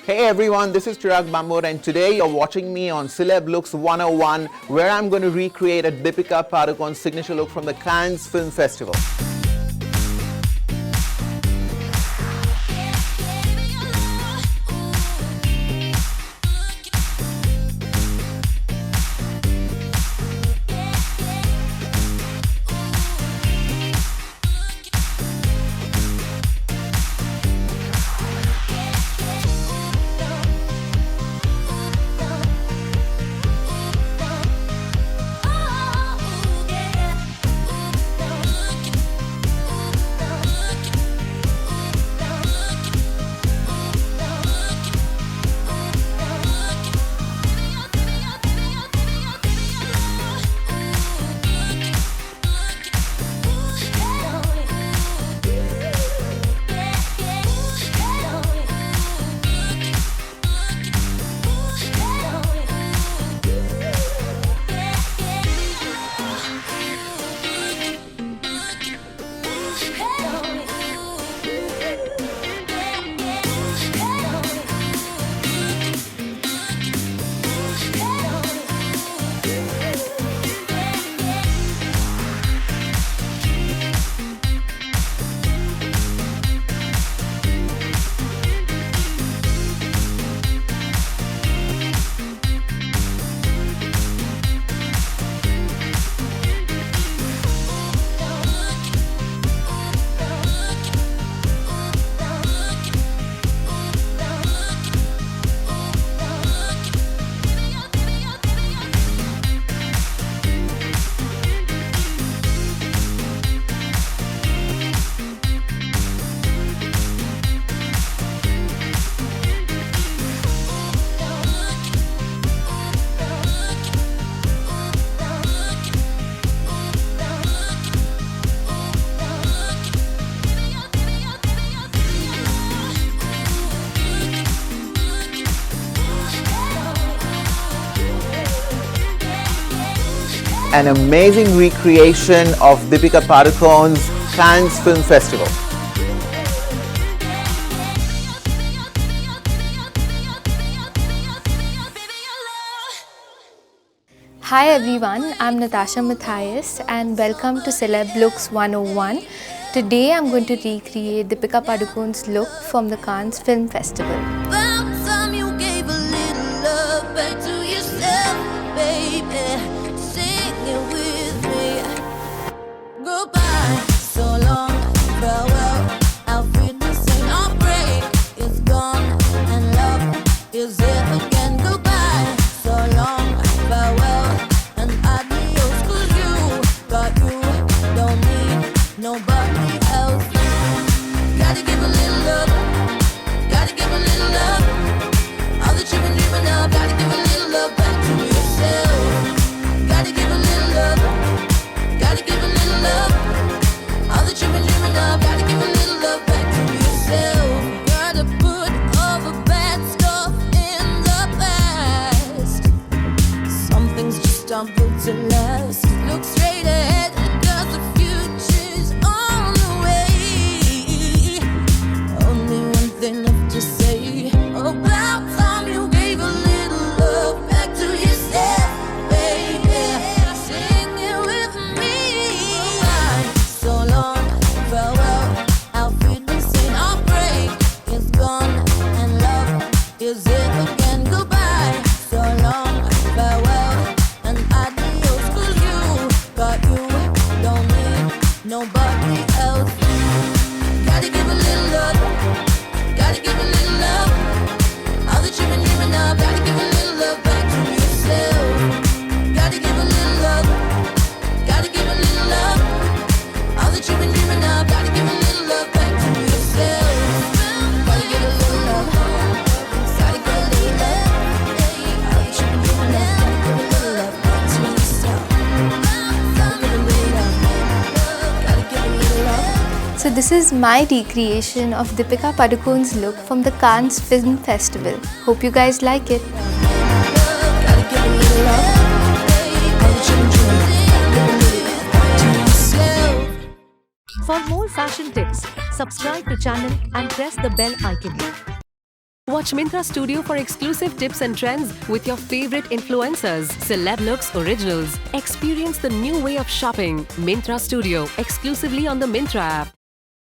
Hey everyone, this is Chirag Bambur and today you're watching me on Celeb Looks 101 where I'm going to recreate a Deepika Padukone signature look from the Cannes Film Festival. An amazing recreation of Deepika Padukone's Cannes Film Festival. Hi everyone, I'm Natasha Matthias and welcome to Celeb Looks 101. Today I'm going to recreate Deepika Padukone's look from the Cannes Film Festival. About time you gave a little love back to yourself, baby. Sing it with me. Goodbye, so long, farewell. Our fitness ain't our break. It's gone and love is it again. Goodbye, so long, farewell. And adios, 'cause you don't need nobody else. Gotta give a little love. Gotta give a little love. All that you've been dreaming of. Gotta give a little love back to yourself. Gotta give a little love. Gotta give a little love. All that you've been dreaming of. Gotta give a little love back to yourself. Gotta put all the bad stuff in the past. Some things just aren't built to last. Look straight ahead, 'cause the future's on the way. Only one thing left to say. About time you gave a little love back to yourself, baby. Sing it with me. Goodbye, so long, farewell. Our fitness ain't our break. It's gone and love is it again. Goodbye, so long, farewell. And adios, 'cause you don't need nobody else. Gotta give a little love. Gotta give a little love. All that you've been dreaming of. Gotta give a little love back to yourself. Gotta give a little love. Gotta give a little love. All that you've been dreaming of. Gotta give a little love back to yourself. Gotta give a little love. Gotta give a little love. All that you've been dreaming of. Gotta give a little love back to yourself. Gotta give a little love. Gotta give a little love. So this is my recreation of Deepika Padukone's look from the Cannes Film Festival. Hope you guys like it. Gotta give a little love. All that you've been dreaming of. Gotta give a little love back to yourself. For more fashion tips, subscribe to channel and press the bell icon. Watch Myntra Studio for exclusive tips and trends with your favorite influencers, Celeb Looks Originals. Experience the new way of shopping. Myntra Studio, exclusively on the Myntra app.